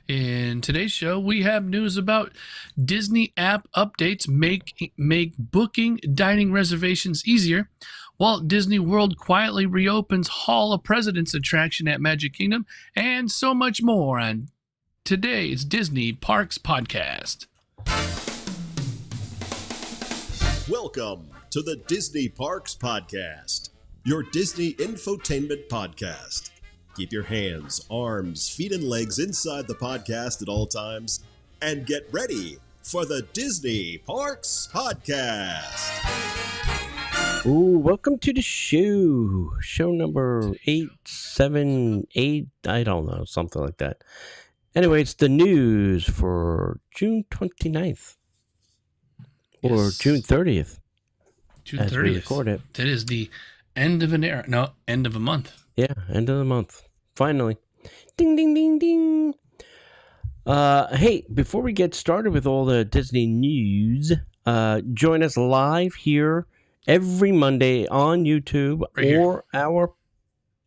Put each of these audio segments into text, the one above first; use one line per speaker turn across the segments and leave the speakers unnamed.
In today's show, we have news about Disney app updates make booking dining reservations easier. Walt Disney World quietly reopens Hall of Presidents attraction at Magic Kingdom, and so much more on today's Disney Parks podcast.
Welcome to the Disney Parks Podcast, your Disney infotainment podcast. Keep your hands, arms, feet, and legs inside the podcast at all times, and get ready for the Disney Parks Podcast.
Ooh, welcome to the show. Show number 878, I don't know, something like that. Anyway, it's the news for June 29th. Or June 30th.
June
as
30th.
we record it.
That is the end of an era. No, end of a month.
Yeah, end of the month. Finally. Ding, ding, ding, ding. Hey, before we get started with all the Disney news, join us live here every Monday on YouTube or our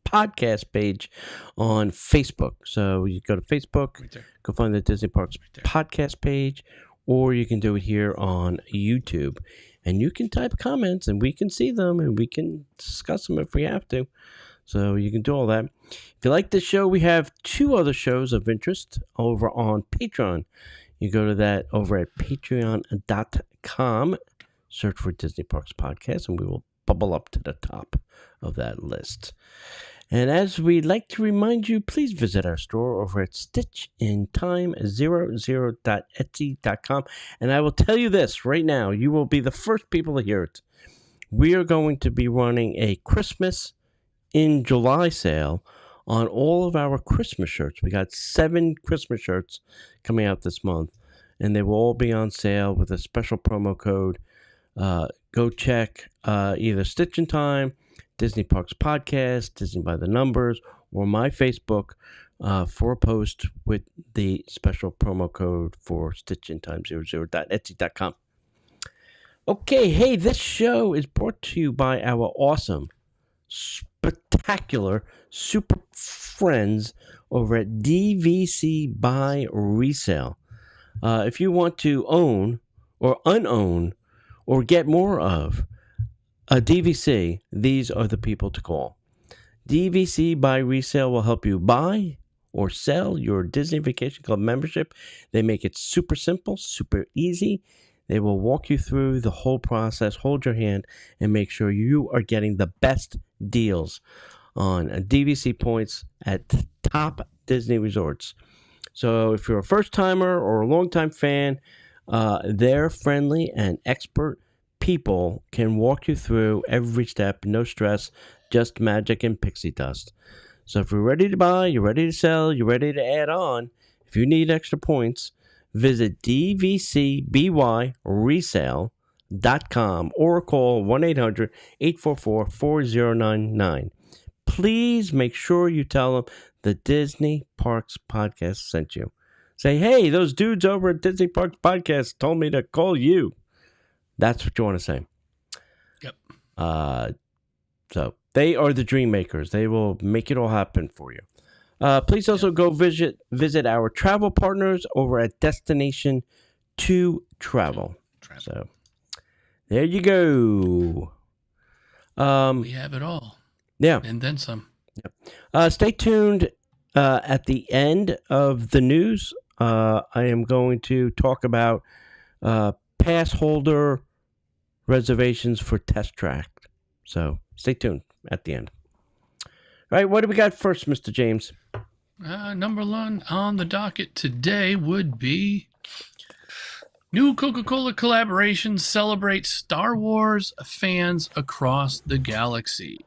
podcast page on Facebook. So you go to Facebook, go find the Disney Parks podcast page, or you can do it here on YouTube. And you can type comments, and we can see them, and we can discuss them if we have to. So you can do all that. If you like this show, we have two other shows of interest over on Patreon. You go to that over at patreon.com. Search for Disney Parks Podcast, and we will bubble up to the top of that list. And as we'd like to remind you, please visit our store over at stitchintime00.etsy.com. And I will tell you this right now, you will be the first people to hear it. We are going to be running a Christmas in July sale on all of our Christmas shirts. We got 7 Christmas shirts coming out this month, and they will all be on sale with a special promo code. Go check either Stitch in Time, Disney Parks Podcast, Disney by the Numbers, or my Facebook for a post with the special promo code for stitchintime00.etsy.com. Okay, hey, this show is brought to you by our awesome, spectacular, super friends over at DVC Buy Resale. If you want to own or unown or get more of a DVC, these are the people to call. DVC Buy Resale will help you buy or sell your Disney Vacation Club membership. They make it super simple, super easy. They will walk you through the whole process, hold your hand, and make sure you are getting the best deals on DVC points at top Disney resorts. So if you're a first-timer or a long-time fan, they're friendly and expert people can walk you through every step, no stress, just magic and pixie dust. So if you're ready to buy, you're ready to sell, you're ready to add on, if you need extra points, visit dvcbyresale.com or call 1-800-844-4099. Please make sure you tell them the Disney Parks Podcast sent you. Say, hey, those dudes over at Disney Parks Podcast told me to call you. That's what you want to say.
Yep.
So they are the dream makers. They will make it all happen for you. Please also go visit our travel partners over at Destination to Travel. So there you go.
We have it all.
Yeah.
And then some.
Yep. Stay tuned at the end of the news. I am going to talk about pass holder reservations for Test Track. So stay tuned at the end. All right, what do we got first, Mr. James?
Number 1 on the docket today would be new Coca-Cola collaboration celebrates Star Wars fans across the galaxy.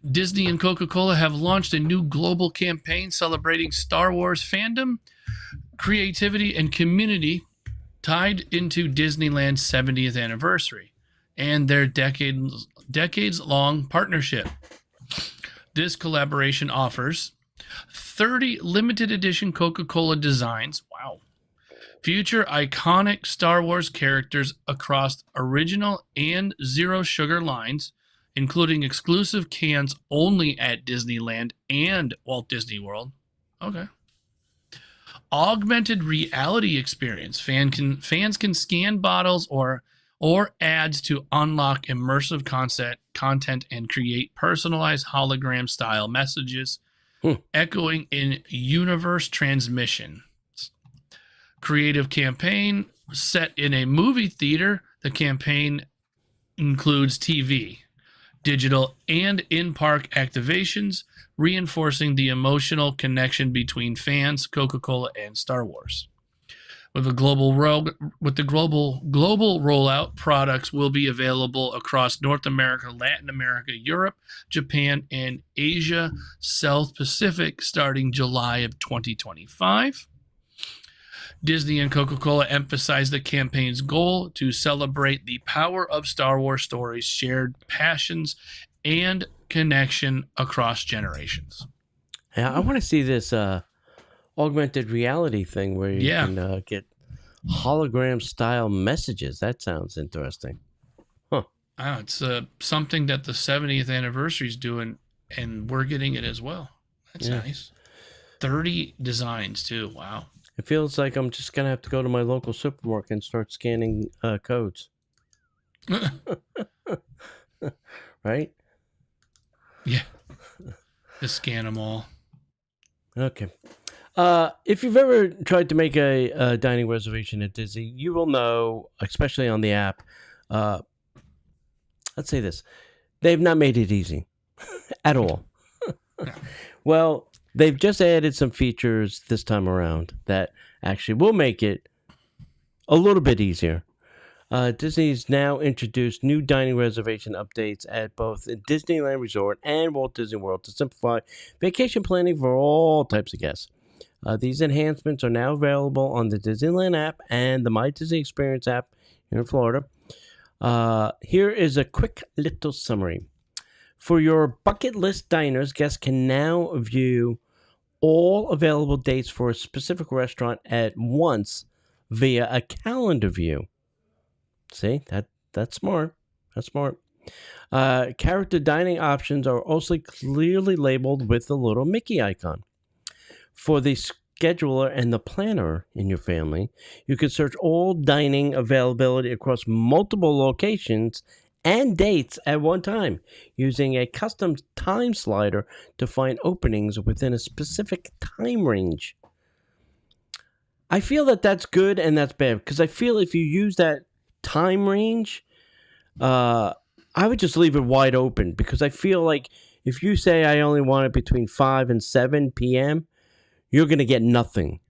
Disney and Coca-Cola have launched a new global campaign celebrating Star Wars fandom, creativity, and community tied into Disneyland's 70th anniversary and their decades-long partnership. This collaboration offers 30 limited edition Coca-Cola designs. Wow. Feature iconic Star Wars characters across original and zero sugar lines, including exclusive cans only at Disneyland and Walt Disney World. Okay. Augmented reality experience. Fans can scan bottles or ads to unlock immersive content and create personalized hologram style messages, echoing in universe transmission. Creative campaign set in a movie theater. The campaign includes TV, digital, and in-park activations, reinforcing the emotional connection between fans, Coca-Cola, and Star Wars. With the global rollout, products will be available across North America, Latin America, Europe, Japan, and Asia South Pacific starting July of 2025. Disney and Coca-Cola emphasized the campaign's goal to celebrate the power of Star Wars stories, shared passions, and connection across generations.
Yeah, I want to see this augmented reality thing where you can get hologram-style messages. That sounds interesting. Huh.
It's something that the 70th anniversary is doing, and we're getting it as well. That's nice. 30 designs, too. Wow.
It feels like I'm just going to have to go to my local supermarket and start scanning codes. Right?
Yeah. Just scan them all.
Okay. If you've ever tried to make a dining reservation at Disney, you will know, especially on the app, let's say this, they've not made it easy at all.
No.
Well, they've just added some features this time around that actually will make it a little bit easier. Disney's now introduced new dining reservation updates at both Disneyland Resort and Walt Disney World to simplify vacation planning for all types of guests. These enhancements are now available on the Disneyland app and the My Disney Experience app here in Florida. Here is a quick little summary. For your bucket list diners, guests can now view all available dates for a specific restaurant at once via a calendar view. See, that's smart. That's smart. Character dining options are also clearly labeled with the little Mickey icon. For the scheduler and the planner in your family, you can search all dining availability across multiple locations and dates at one time, using a custom time slider to find openings within a specific time range. I feel that that's good and that's bad, because I feel if you use that time range, I would just leave it wide open, because I feel like if you say I only want it between 5 and 7 p.m., you're going to get nothing.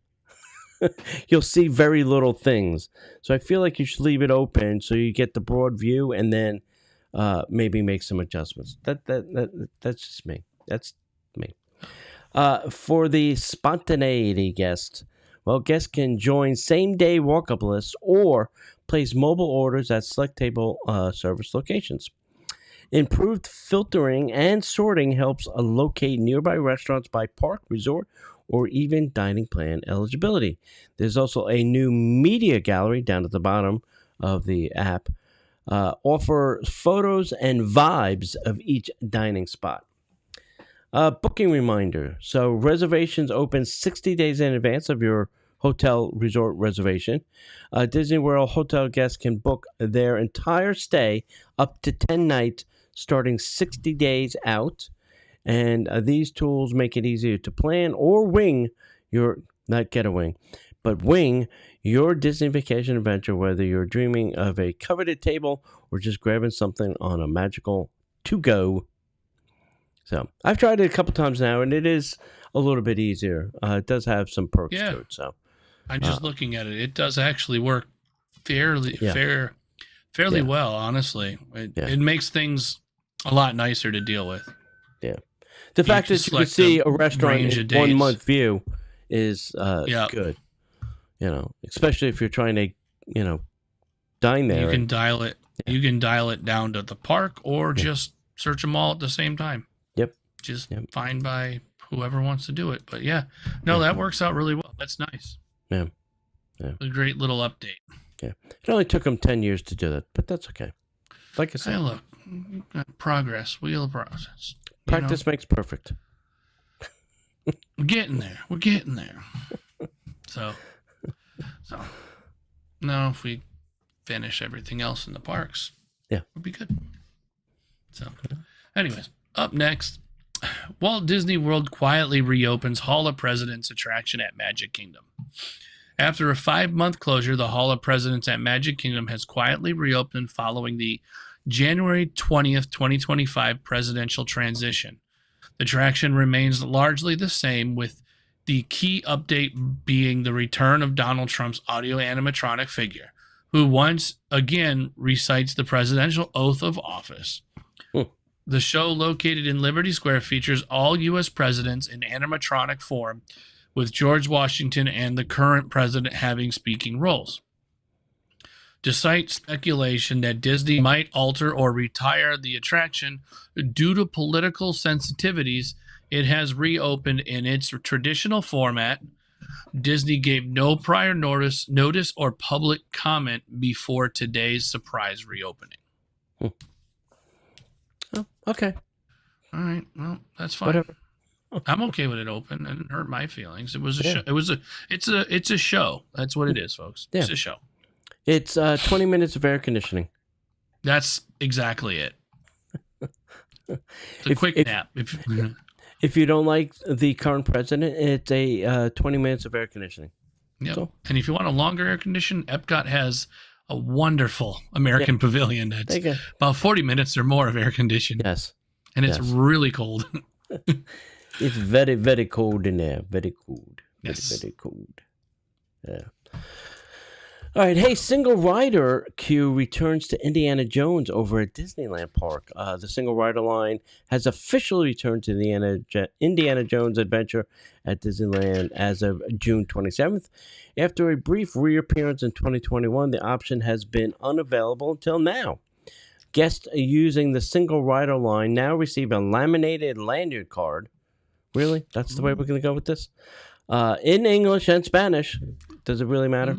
You'll see very little things. So I feel like you should leave it open so you get the broad view, and then maybe make some adjustments. That's just me. That's me. For the spontaneity guest, well, guests can join same-day walk-up lists or place mobile orders at select table service locations. Improved filtering and sorting helps locate nearby restaurants by park, resort, or even dining plan eligibility. There's also a new media gallery down at the bottom of the app. Offer photos and vibes of each dining spot. Booking reminder. So reservations open 60 days in advance of your hotel resort reservation. Disney World hotel guests can book their entire stay up to 10 nights starting 60 days out. And these tools make it easier to plan or wing your, not get a wing, but wing your Disney vacation adventure, whether you're dreaming of a coveted table or just grabbing something on a magical to-go. So I've tried it a couple times now, and it is a little bit easier. It does have some perks to it. So
I'm just looking at it. It does actually work fairly
Yeah.
well, honestly. It makes things a lot nicer to deal with.
Yeah. The fact that you can see a restaurant in 1 month view is good. You know, especially if you're trying to, dine there.
You can dial it. You can dial it down to the park, or just search them all at the same time.
Yep.
Just fine by whoever wants to do it. But that works out really well. That's nice.
Yeah.
A great little update.
Yeah. It only took them 10 years to do that, but that's okay. Like I said,
hey, look, progress, wheel of process.
Practice makes perfect.
We're getting there. So no, if we finish everything else in the parks,
Yeah.
we'll be good. So, anyways, up next, Walt Disney World quietly reopens Hall of Presidents attraction at Magic Kingdom. After a 5-month closure, the Hall of Presidents at Magic Kingdom has quietly reopened following the January 20th, 2025 presidential transition. The attraction remains largely the same, with the key update being the return of Donald Trump's audio animatronic figure, who once again recites the presidential oath of office. The show, located in Liberty Square, features all U.S. presidents in animatronic form, with George Washington and the current president having speaking roles. Despite speculation that Disney might alter or retire the attraction due to political sensitivities, it has reopened in its traditional format. Disney gave no prior notice or public comment before today's surprise reopening.
Oh, okay.
All right. Well, that's fine.
Whatever.
I'm okay with it open. It didn't hurt my feelings. It was a show. It's a show. That's what it is, folks.
Yeah.
It's a show.
It's 20 minutes of air conditioning.
That's exactly it. It's a quick nap.
If you don't like the current president, it's a 20 minutes of air conditioning.
Yep.
So,
And if you want a longer air condition, Epcot has a wonderful American pavilion that's about 40 minutes or more of air conditioning.
yes.
And it's really cold.
It's very, very cold in there. Very cold. Very,
Yes.
very cold. Yeah. All right. Hey, single rider queue returns to Indiana Jones over at Disneyland Park. The single rider line has officially returned to the Indiana Jones adventure at Disneyland as of June 27th. After a brief reappearance in 2021, the option has been unavailable until now. Guests using the single rider line now receive a laminated lanyard card. Really? That's the way we're going to go with this? In English and Spanish. Does it really matter?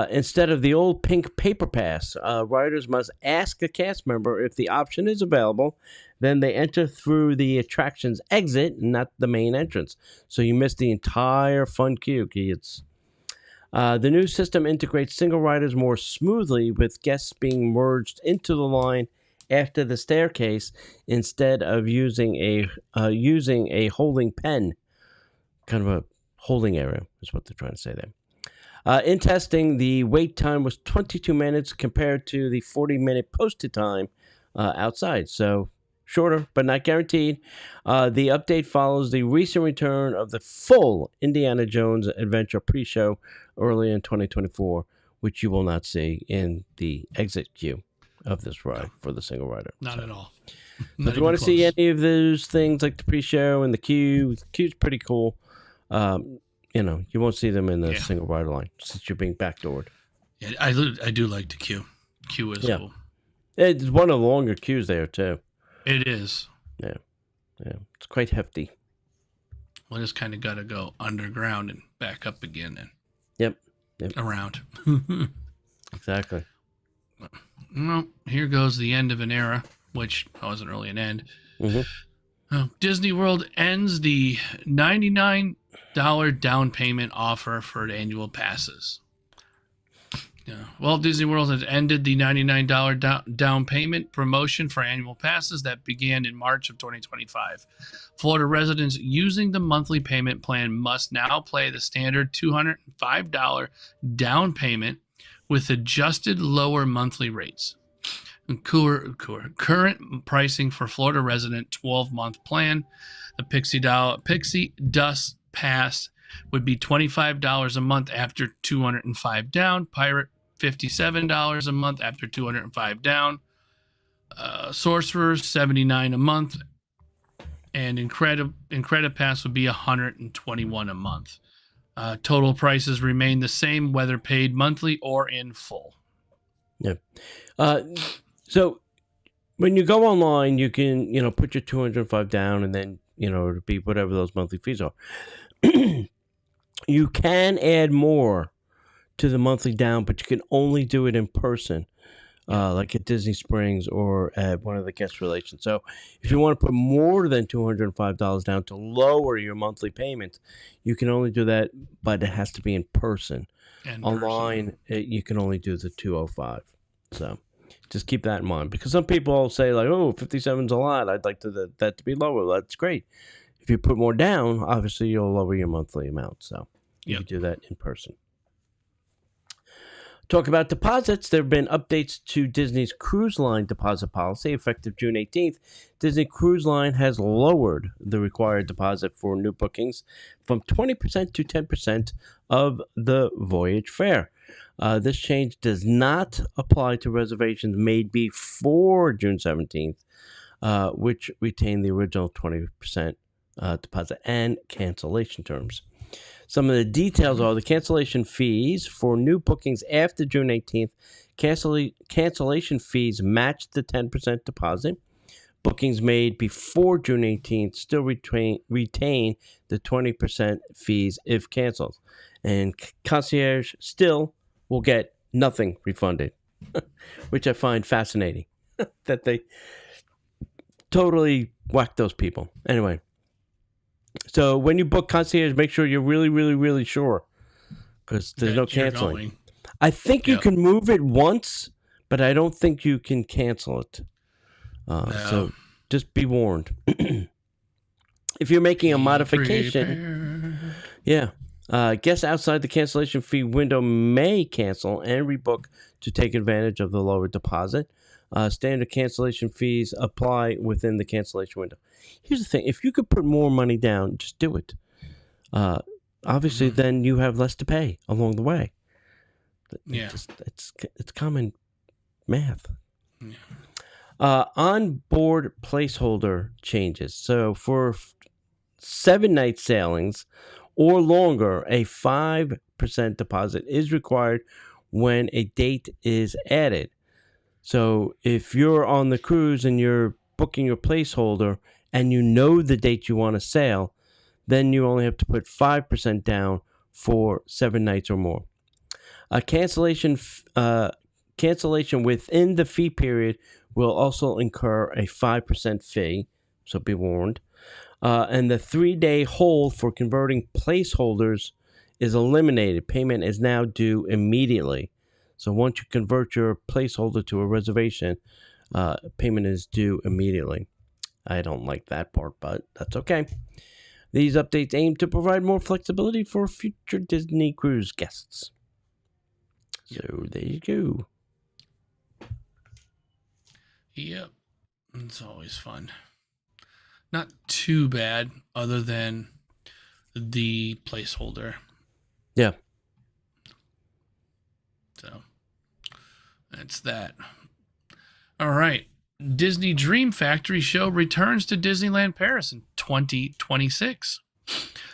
Instead of the old pink paper pass, riders must ask a cast member if the option is available. Then they enter through the attraction's exit, not the main entrance. So you miss the entire fun queue, kids. The new system integrates single riders more smoothly, with guests being merged into the line after the staircase instead of using a holding pen. Kind of a holding area is what they're trying to say there. In testing, the wait time was 22 minutes compared to the 40-minute posted time outside. So shorter, but not guaranteed. The update follows the recent return of the full Indiana Jones Adventure pre-show early in 2024, which you will not see in the exit queue of this ride for the single rider.
Not at all.
If you want to see any of those things like the pre-show and the queue's pretty cool. You won't see them in the single rider line since you're being backdoored.
Yeah, I do like the queue. Queue is cool.
It's one of the longer queues there too.
It is.
Yeah. It's quite hefty.
Well, just kind of got to go underground and back up again and around.
Exactly.
Well, here goes the end of an era, which wasn't really an end. Disney World ends the $99 down payment offer for annual passes. Walt Disney World has ended the $99 down payment promotion for annual passes that began in March of 2025. Florida residents using the monthly payment plan must now pay the standard $205 down payment with adjusted lower monthly rates. Current pricing for Florida resident 12-month plan, the Pixie Dust Pass would be $25 a month after $205 down. Pirate, $57 a month after $205 down. Sorcerers, $79 a month. And Incredipass would be $121 a month. Total prices remain the same whether paid monthly or in full.
Yeah. So when you go online, you can, put your 205 down and then, it'll be whatever those monthly fees are. You can add more to the monthly down, but you can only do it in person like at Disney Springs or at one of the guest relations. So if you want to put more than $205 down to lower your monthly payment, you can only do that, but it has to be in person. Online, you can only do the 205. So just keep that in mind, because some people say like, oh, 57 is a lot. I'd like that to be lower. That's great. If you put more down, obviously you'll lower your monthly amount. So you can do that in person. Talk about deposits. There have been updates to Disney's cruise line deposit policy effective June 18th. Disney Cruise Line has lowered the required deposit for new bookings from 20% to 10% of the voyage fare. This change does not apply to reservations made before June 17th, which retain the original 20% deposit and cancellation terms. Some of the details are the cancellation fees for new bookings after June 18th. Cancellation fees match the 10% deposit. Bookings made before June 18th still retain the 20% fees if canceled. And concierge still will get nothing refunded, which I find fascinating that they totally whack those people. Anyway. So when you book concierge, make sure you're really, really, really sure, because there's no canceling. I think you can move it once, but I don't think you can cancel it. No. So just be warned. If you're making a modification, guests outside the cancellation fee window may cancel and rebook to take advantage of the lower deposit. Standard cancellation fees apply within the cancellation window. Here's the thing. If you could put more money down, just do it. Obviously, then you have less to pay along the way. It's common math. Yeah. On-board placeholder changes. So for 7-night sailings or longer, a 5% deposit is required when a date is added. So if you're on the cruise and you're booking your placeholder and you know the date you want to sail, then you only have to put 5% down for 7 nights or more. A cancellation within the fee period will also incur a 5% fee, so be warned. And the 3-day hold for converting placeholders is eliminated. Payment is now due immediately. So once you convert your placeholder to a reservation, payment is due immediately. I don't like that part, but that's okay. These updates aim to provide more flexibility for future Disney cruise guests. So there you go.
Yep. It's always fun. Not too bad, other than the placeholder.
Yeah.
So that's that. All right. Disney Dream Factory show returns to Disneyland Paris in 2026.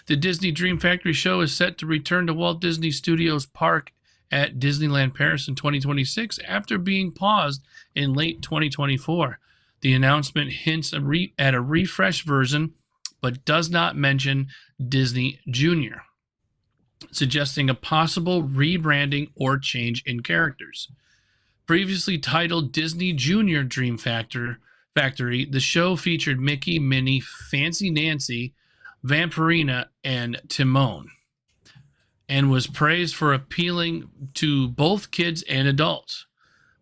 The Disney Dream Factory show is set to return to Walt Disney Studios Park at Disneyland Paris in 2026 after being paused in late 2024. The announcement hints at a refreshed version, but does not mention Disney Junior, suggesting a possible rebranding or change in characters. Previously titled Disney Junior Dream Factory, the show featured Mickey, Minnie, Fancy Nancy, Vampirina, and Timon, and was praised for appealing to both kids and adults.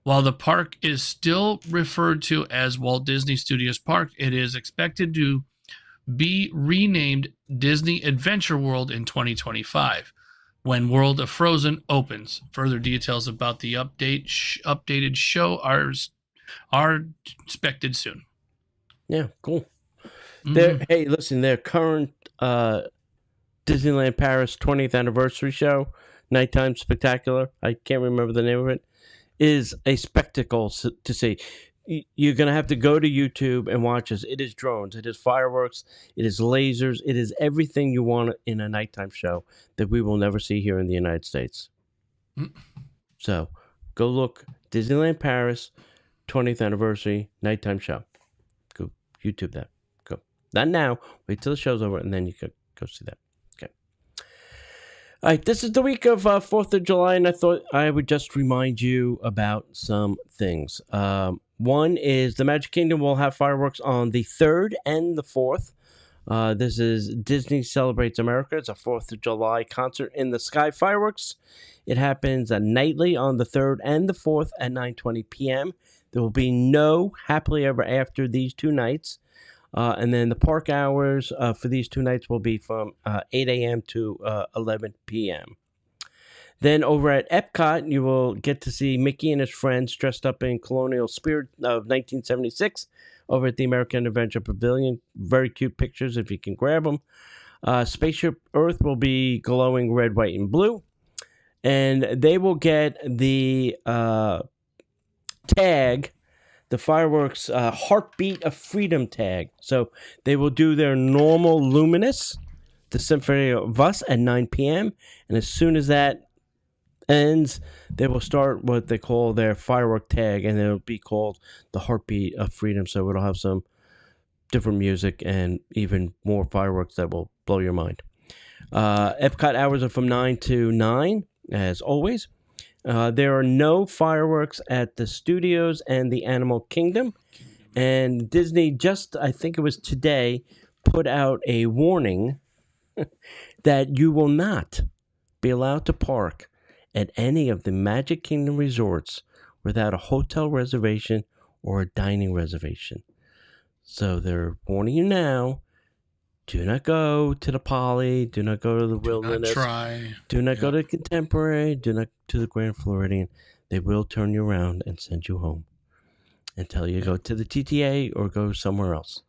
While the park is still referred to as Walt Disney Studios Park, it is expected to be renamed Disney Adventure World in 2025. When World of Frozen opens. Further details about the updated show are expected soon.
Yeah, cool. Hey, listen, their current Disneyland Paris 20th anniversary show, Nighttime Spectacular, I can't remember the name of it, is a spectacle to see. You're going to have to go to YouTube and watch this. It is drones. It is fireworks. It is lasers. It is everything you want in a nighttime show that we will never see here in the United States. So go look. Disneyland Paris 20th anniversary nighttime show. Go YouTube that. Go. Not now. Wait till the show's over and then you can go see that. Okay. All right, this is the week of 4th of July, and I thought I would just remind you about some things. One is the Magic Kingdom will have fireworks on the 3rd and the 4th. This is Disney Celebrates America. It's a 4th of July concert in the sky fireworks. It happens nightly on the 3rd and the 4th at 9:20 p.m. There will be no Happily Ever After these 2 nights. And then the park hours for these 2 nights will be from 8 a.m. to 11 p.m. Then over at Epcot, you will get to see Mickey and his friends dressed up in colonial spirit of 1976 over at the American Adventure Pavilion. Very cute pictures if you can grab them. Spaceship Earth will be glowing red, white, and blue. And they will get the tag, the fireworks Heartbeat of Freedom tag. So they will do their normal Luminous, the Symphony of Us at 9 p.m. And as soon as that ends, they will start what they call their firework tag, and it'll be called the Heartbeat of Freedom. So it'll have some different music and even more fireworks that will blow your mind. Epcot hours are from 9 to 9, as always. There are no fireworks at the studios and the Animal Kingdom. And Disney just, I think it was today, put out a warning that you will not be allowed to park at any of the Magic Kingdom resorts without a hotel reservation or a dining reservation. So they're warning you now. Do not go to the Poly. Do not go to the Wilderness. Do not go to Contemporary. Do not to the Grand Floridian. They will turn you around and send you home and tell you go to the TTA or go somewhere else.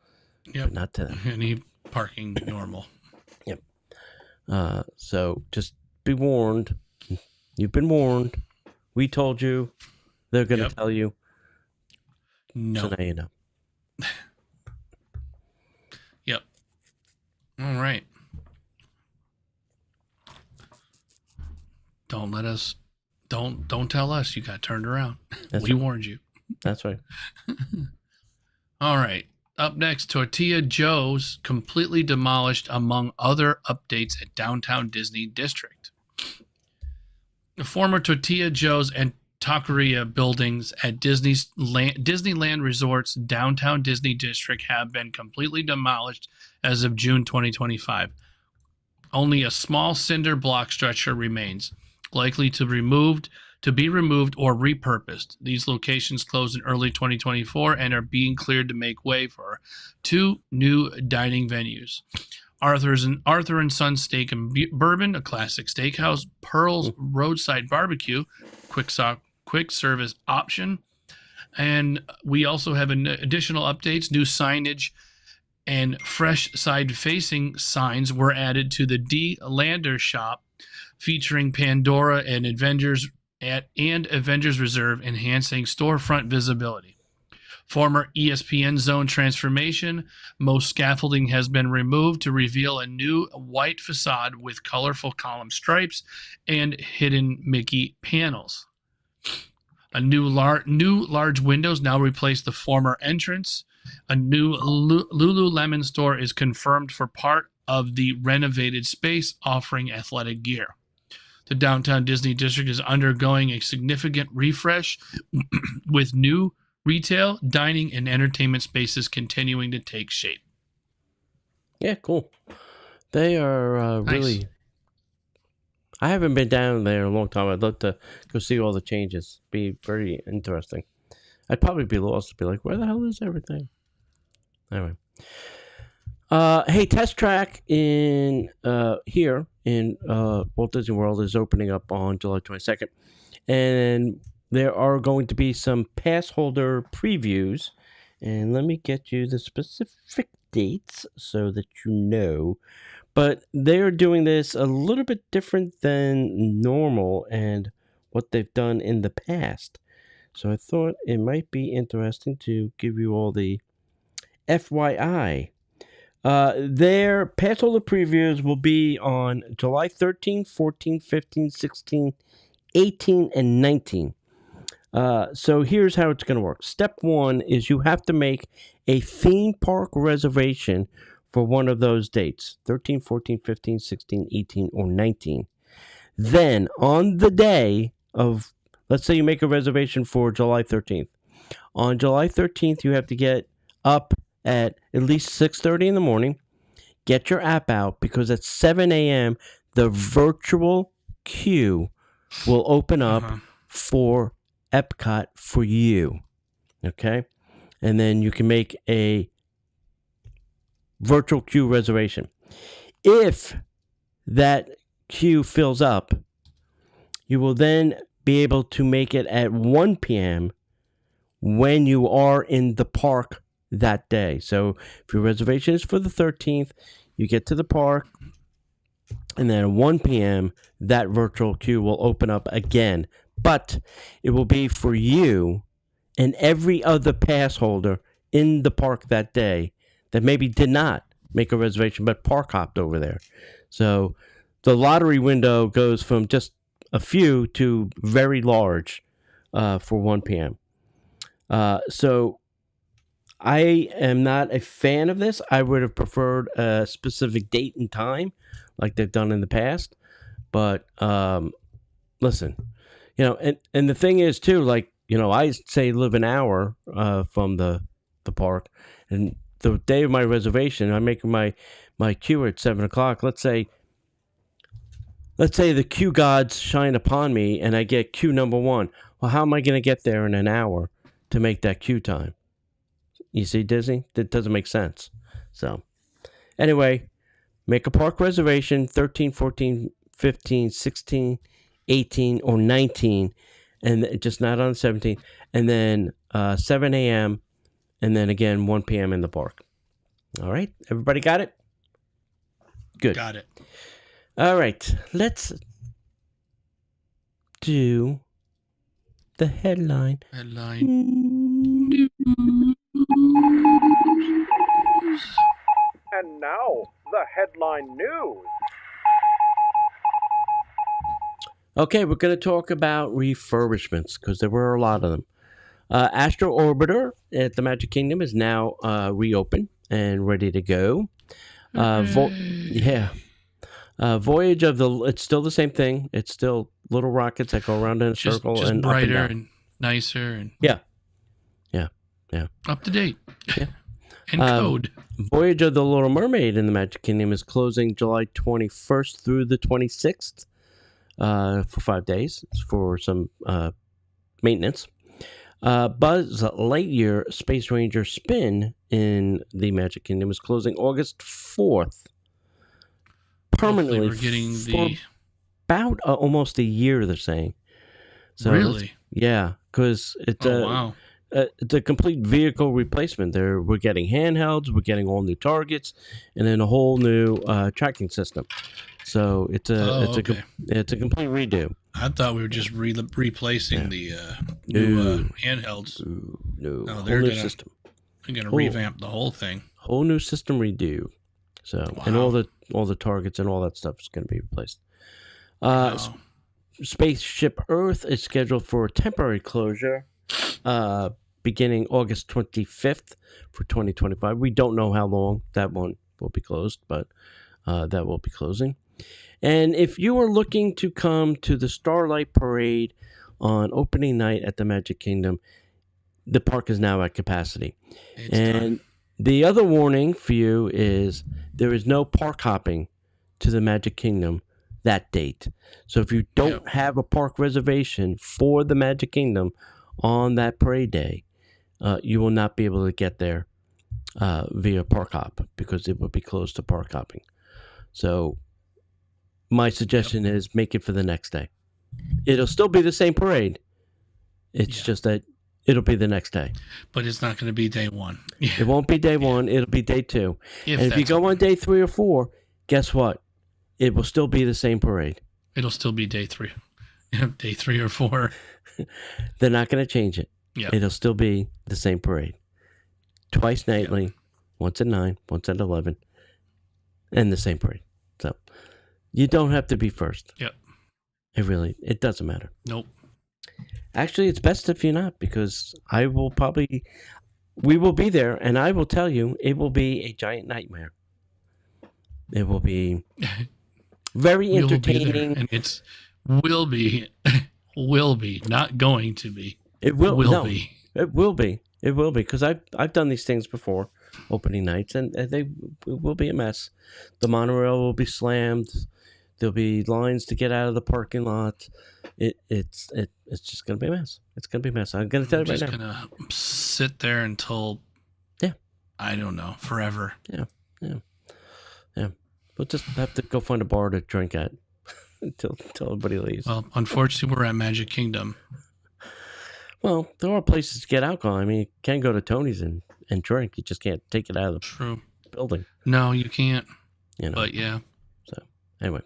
Yep.
But not to them.
Any parking normal.
Yep. So just be warned. You've been warned. We told you. They're going to tell you.
No.
So now you know.
Yep. All right. Don't tell us you got turned around. We warned you.
That's right.
All right. Up next, Tortilla Joe's completely demolished among other updates at Downtown Disney District. The former Tortilla Joe's and taqueria buildings at Disneyland Resort's Downtown Disney District have been completely demolished as of June 2025. Only a small cinder block structure remains, likely to be removed or repurposed. These locations closed in early 2024 and are being cleared to make way for 2 new dining venues. Arthur and Son Steak and Bourbon, a classic steakhouse, Pearl's Roadside Barbecue, quick service option. And we also have additional updates. New signage and fresh side-facing signs were added to the D. Lander shop, featuring Pandora and Avengers Reserve, enhancing storefront visibility. Former ESPN Zone transformation. Most scaffolding has been removed to reveal a new white facade with colorful column stripes and hidden Mickey panels. A new large windows now replace the former entrance. A new Lululemon store is confirmed for part of the renovated space, offering athletic gear. The Downtown Disney District is undergoing a significant refresh with new retail, dining, and entertainment spaces continuing to take shape.
Yeah, cool. They are really...
Nice.
I haven't been down there in a long time. I'd love to go see all the changes. Be very interesting. I'd probably be lost. Be like, where the hell is everything? Anyway. Hey, Test Track in here in Walt Disney World is opening up on July 22nd. And there are going to be some pass holder previews. And let me get you the specific dates so that you know. But they're doing this a little bit different than normal and what they've done in the past. So I thought it might be interesting to give you all the FYI. Their pass holder previews will be on July 13, 14, 15, 16, 18, and 19. So here's how it's going to work. Step 1 is you have to make a theme park reservation for one of those dates, 13, 14, 15, 16, 18, or 19. Then on the day of, let's say you make a reservation for July 13th. On July 13th, you have to get up at least 6:30 in the morning. Get your app out, because at 7 a.m., the virtual queue will open up for Epcot for you. Okay? And then you can make a virtual queue reservation. If that queue fills up, you will then be able to make it at 1 p.m. when you are in the park that day. So if your reservation is for the 13th, you get to the park, and then at 1 p.m., that virtual queue will open up again. But it will be for you and every other pass holder in the park that day that maybe did not make a reservation but park hopped over there. So the lottery window goes from just a few to very large for 1 p.m. So I am not a fan of this. I would have preferred a specific date and time like they've done in the past. But listen, and the thing is too, like, I say live an hour from the park, and the day of my reservation, I'm making my queue at 7 o'clock. Let's say the queue gods shine upon me and I get queue number 1. Well, how am I going to get there in an hour to make that queue time? You see, Disney? That doesn't make sense. So, anyway, make a park reservation 13, 14, 15, 16, 18, or 19, and just not on the 17th. And then 7 a.m., and then again 1 p.m. in the park. All right? Everybody got it? Good.
Got it.
All right. Let's do the headline.
News.
And now, the headline news.
Okay, we're going to talk about refurbishments because there were a lot of them. Astro Orbiter at the Magic Kingdom is now reopened and ready to go. Voyage of the... It's still the same thing. It's still little rockets that go around in a circle.
Just
and
brighter
up
and nicer. And
Yeah.
Up to date.
Yeah.
And code.
Voyage of the Little Mermaid in the Magic Kingdom is closing July 21st through the 26th for 5 days for some maintenance. Buzz Lightyear Space Ranger Spin in the Magic Kingdom is closing August 4th. Permanently.
We're getting
for about almost a year, they're saying. So
really?
Yeah, because it's
wow.
It's a complete vehicle replacement. We're getting handhelds, we're getting all new targets, and then a whole new tracking system. So it's a complete redo.
I thought we were just replacing the new handhelds.
No,
they're
whole new
gonna,
system.
They're going to revamp the whole thing.
Whole new system redo. So and all the targets and all that stuff is going to be replaced. Spaceship Earth is scheduled for a temporary closure beginning August 25th for 2025. We don't know how long that one will be closed, but that will be closing. And if you are looking to come to the Starlight Parade on opening night at the Magic Kingdom, the park is now at capacity.
It's
and
done.
The other warning for you is there is no park hopping to the Magic Kingdom that date. So if you don't have a park reservation for the Magic Kingdom on that parade day, you will not be able to get there via park hop because it will be closed to park hopping. So my suggestion is make it for the next day. It'll still be the same parade. It's just that it'll be the next day.
But it's not going to be day one.
It won't be day one. It'll be day 2. And if you go on day 3 or 4, guess what? It will still be the same parade.
It'll still be day 3. Day 3 or 4.
They're not going to change it.
Yep.
It'll still be the same parade. Twice nightly, once at 9, once at 11, and the same parade. So you don't have to be first.
Yep.
It doesn't matter.
Nope.
Actually, it's best if you're not, because we will be there, and I will tell you, it will be a giant nightmare. It will be very entertaining.
And Will be. Will be. Not going to be.
It will
Be.
It will be. It will be, because I've done these things before, opening nights, and it will be a mess. The monorail will be slammed. There'll be lines to get out of the parking lot. It's just gonna be a mess. It's gonna be a mess. I'm gonna tell you right now.
Just gonna sit there until I don't know, forever.
Yeah. We'll just have to go find a bar to drink at until everybody leaves.
Well, unfortunately, we're at Magic Kingdom.
Well, there are places to get alcohol. I mean, you can go to Tony's and drink. You just can't take it out of the
True.
building.
No, you can't.
You know.
But yeah.
So anyway,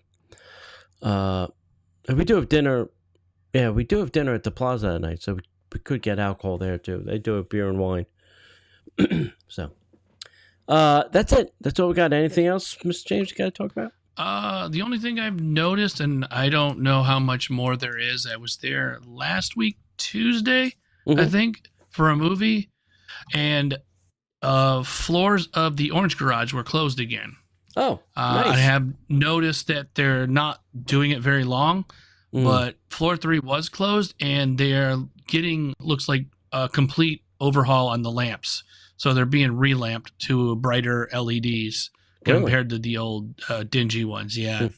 we do have dinner. Yeah, we do have dinner at the Plaza at night, so we could get alcohol there too. They do have beer and wine. So, that's it. That's all we got. Anything else, Mr. James, you got to talk about?
The only thing I've noticed, and I don't know how much more there is, I was there last week, Tuesday, I think, for a movie, and floors of the Orange Garage were closed again.
Oh, nice.
I have noticed that they're not doing it very long, but floor 3 was closed, and they're getting, looks like, a complete overhaul on the lamps. So they're being relamped to brighter LEDs compared to the old dingy ones. Yeah.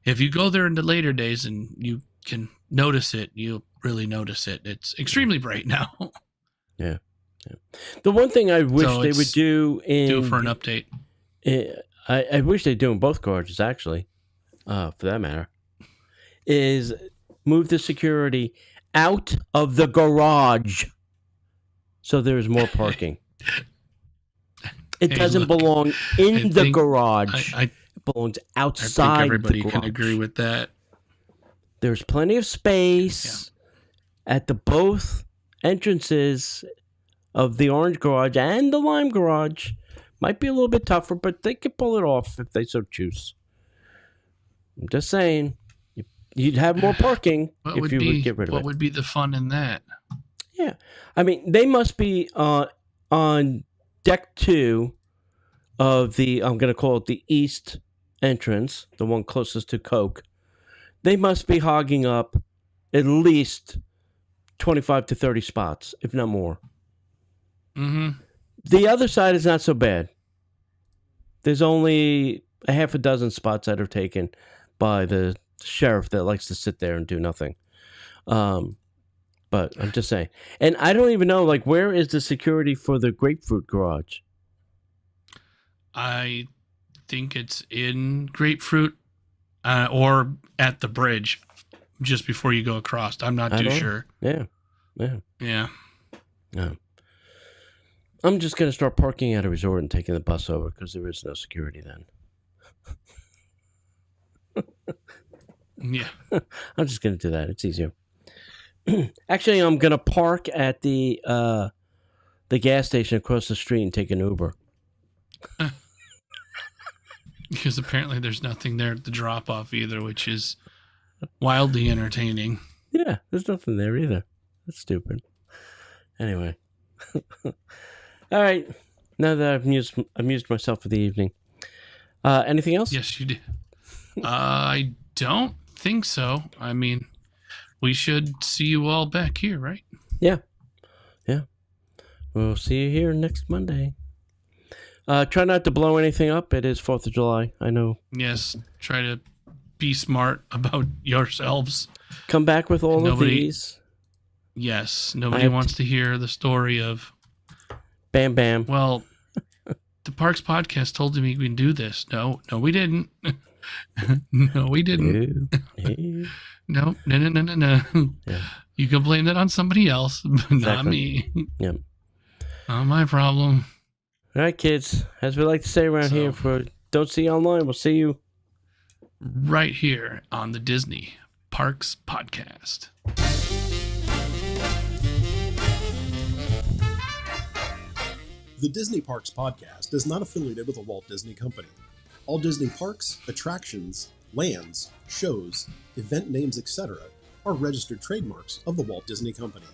If you go there in the later days and you can notice it, you'll really notice it. It's extremely bright now.
Yeah. The one thing I wish they would do
due for an update.
I wish they'd do in both garages, actually, for that matter, is move the security out of the garage so there's more parking. It doesn't belong in the garage. It belongs outside.
I think everybody
the garage.
can agree with that.
There's plenty of space at the both entrances of the Orange Garage and the Lime Garage. Might be a little bit tougher, but they could pull it off if they so choose. I'm just saying, you'd have more parking if you would get rid of it.
What would be the fun in that?
Yeah. I mean, they must be on deck 2 of the, I'm going to call it the east entrance, the one closest to Coke. They must be hogging up at least 25 to 30 spots, if not more.
Mm-hmm.
The other side is not so bad. There's only a half a dozen spots that are taken by the sheriff that likes to sit there and do nothing. But I'm just saying. And I don't even know, like, where is the security for the Grapefruit Garage?
I think it's in Grapefruit or at the bridge just before you go across. I'm not too sure.
Yeah. I'm just going to start parking at a resort and taking the bus over because there is no security then.
Yeah.
I'm just going to do that. It's easier. Actually, I'm going to park at the gas station across the street and take an Uber.
Because apparently there's nothing there at the drop-off either, which is wildly entertaining.
Yeah, there's nothing there either. That's stupid. Anyway. All right. Now that I've amused myself for the evening. Anything else?
Yes, you did. I don't think so. I mean, we should see you all back here, right?
Yeah. We'll see you here next Monday. Try not to blow anything up. It is 4th of July. I know.
Yes. Try to be smart about yourselves.
Come back with all of these.
Yes. Nobody wants to hear the story of...
Bam, bam.
Well, the Parks Podcast told me we can do this. No, we didn't. No, we didn't. No. Yeah. You can blame that on somebody else, but not me.
Yep.
Not my problem.
All right, kids. As we like to say around here, for don't see you online, we'll see you
right here on the Disney Parks Podcast.
The Disney Parks Podcast is not affiliated with the Walt Disney Company. All Disney parks, attractions, lands, shows, event names, etc. are registered trademarks of the Walt Disney Company.